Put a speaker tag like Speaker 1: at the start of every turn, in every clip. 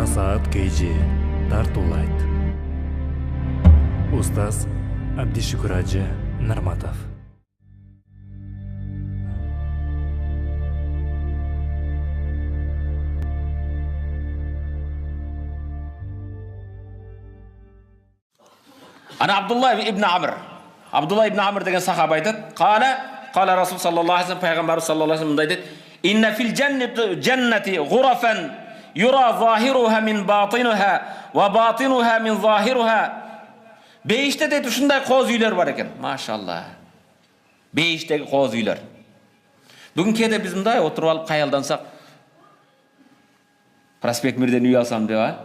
Speaker 1: Насаат KG тартуулайт. Устаз Абдишукур Ажы Нарматов.
Speaker 2: Ana Abdullah ibn Amr. Abdullah ibn Amr деген сахаба айтады. Қала Расул саллаллаху алейхи вассалам, пайғамбар саллаллаху алейхи вассалам мындай дейді. Инна фил джаннати ғурафан юра захируха мин батинуха ва батинуха мин захируха. Бейіште дейді ушындай қоз үйлер бар екен. Машалла. Бейіштегі қоз үйлер. Бүгін кейде біз мындай отырып алып қаялдансақ, проспект Мирден үй алсам деп, а?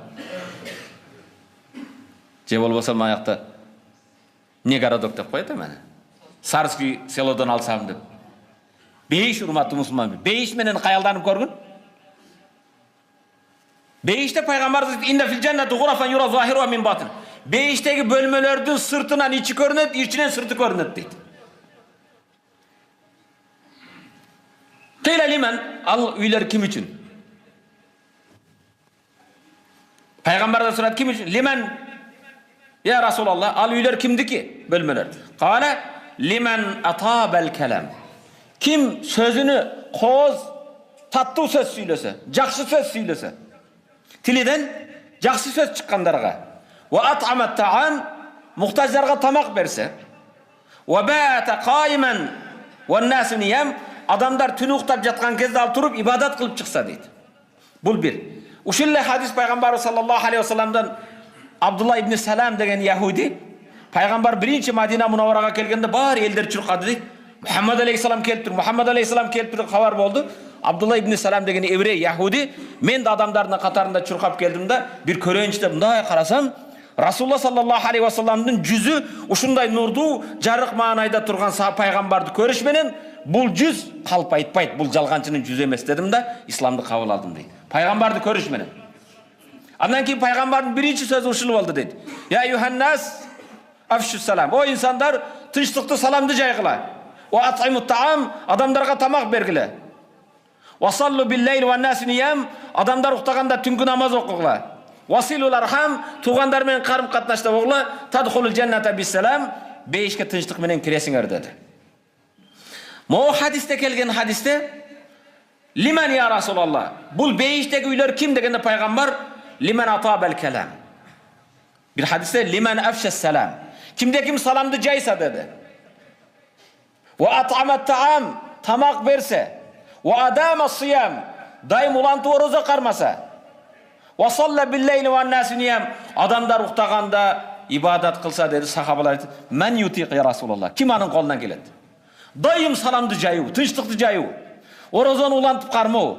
Speaker 2: Же болбосо маяқта не городок деп қояды мені. Сарский селодан алсам деп. Бейіш урматты мұсылман. Бейіш менен қаялданып көргін. Бейіште пайғамбар дейді, инна фил джаннати ғурафан юра захируха мин батин. Бейіштегі бөлмелердің сыртынан içi көрінеді, içінен сырты көрінеді дейді. Қила лиман, ал үйлер кім үшін? Пайғамбардан сұрады, кім үшін? Лиман, я Расулалла, ал үйлер кімдікі? Бөлмелер. Қала, лиман атабал калам. Кім сөзіні қоз, татты сөз сөйлесе, жақсы сөз сөйлесе. Тіледен жақсы сөз шыққандарға. Ва ат'амат таам, мұқтаждарға тамақ берсе. Ва баата қайман, ва насу ниям, адамдар түні ұйықтап жатқан кезде алып тұрып ибадат қылып шықса дейді. Бұл бір. Ушилле хадис пайғамбар саллаллаху алейхи вассаламдан Абдулла ибн Салам деген яхуди, пайғамбар бірінші Мадина Мунаввараға келгенде бар елдер чұрқады дейді. Мұхаммад алейхиссалам келіп тұр, Мұхаммад алейхиссалам келіп тұр хабар болды. Абдулла ибн Салам деген еврей яхуди, мен де адамдардың қатарында чұрқап келдім да, бір көрейінші деп мындай қарасам, Расулла саллаллаху алейхи вассаламдың жүзі ушындай нұрду, жарық маңайда тұрған пайғамбарды көрішменен, бұл жүз қалып айтпайды, бұл жалғаншының жүзі емес дедім да, исламды қабыл алдым дейді. Пайғамбарды көрішменен. Андан кейін пайғамбардың бірінші сөзі ушылып алды дейді. Я юханнас афшу салам. О инсандар, тыныштықты саламды жайғыла. О ат'имут таам, адамдарға тамақ бергілі. Васаллу биллейл ва насу ниям, адамдар ұйықтағанда түнгі намаз оқығыла. Василул архам, туғандармен қарым қатынашта болғыла. Тадхулул джанната биссалам, бейішке тыныштық менен кіресіңер деді. Мо хадисте келген хадисте, лиман я Расулалла, бұл бейіштегі үйлер кім дегенде пайғамбар, лиман атабал калам. Bir hadiste liman afşas salam. Kimde kim salamdı caysa dedi. Ve at'amat ta'am, tamak verse. Ve adama siyam, daim ulantı oruza karmasa. Ve salla billeyli ve nasu niyam, adamlar uhtaganda ibadat kılsa dedi sahabalar. Men yutiq ya Resulallah. Kim anın kolundan geledi? Daim salamdı cayı, tınçlıktı cayı. Orozonu ulantıp karmı.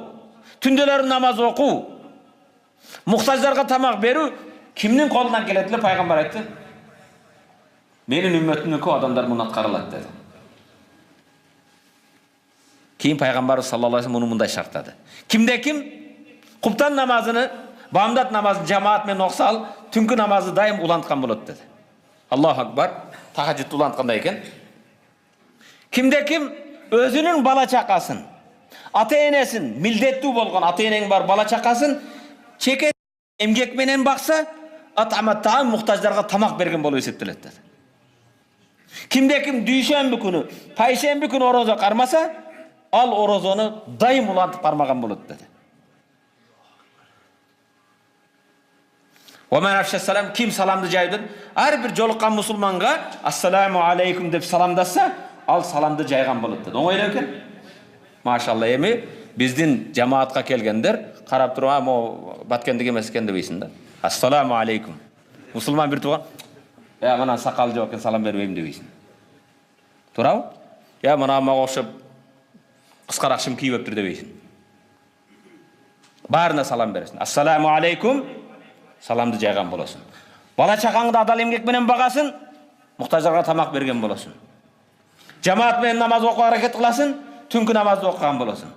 Speaker 2: Tündelerin namaz oku. Muhtaçlarga tamak beru. Kimnin kolundan gelediler peygamber aytты. Menin ümmetimdeki adamlar bunu atkarıladı dedi. Kim peygamber sallallahu aleyhi ve sellem bunu bunday şartladı. Kimde kim? Kuptan namazını, bamdat namazını cemaatmen oqsal, tünkü namazı daim ulantkan bulup dedi. Allahu akbar. Tahajjud ulantkan eken. Kimde kim? Özünün bala çakasın. Ata-enesin, mildetli bolgan ata-eneң var bala çakasın. Çeket emgekmenen baksa, at'amat ta'am muhtaçlarga tamak bergen bolup eseptilet dedi. Kimde kim dүйшembi күнү, пайшемби күнү orozo кармаса, al orozonu daim ulantıp barmagan bolot dedi. Ve men afşas salam, kim salamdı jaydı? Her bir jolukkan musulmanga assalamu aleykum dep salamdasa, al salamdı jaygan bolot dedi. Oňoy eкен. Maşallah emi bizdin cemaatga kelgenler qarap turup, ama batkendigi emes eken debeysin da. Assalamu aleykum. Musulman bir tuğan, ya mana sakal жоқ eкен salam bermeyim debeysin. Turabı? Ya mana mağa oqşap qısqarak şim kiyip öptür debeysin. Barına salam beresin. Assalamu aleykum. Salamdı jaygan bolasın. Bala çaqаңды adal emgek menen bagasın, muhtaçlarga tamak bergen bolasın. Cemaat menen namaz okup hareket kılasın, tünkü namazda okugan bolasın.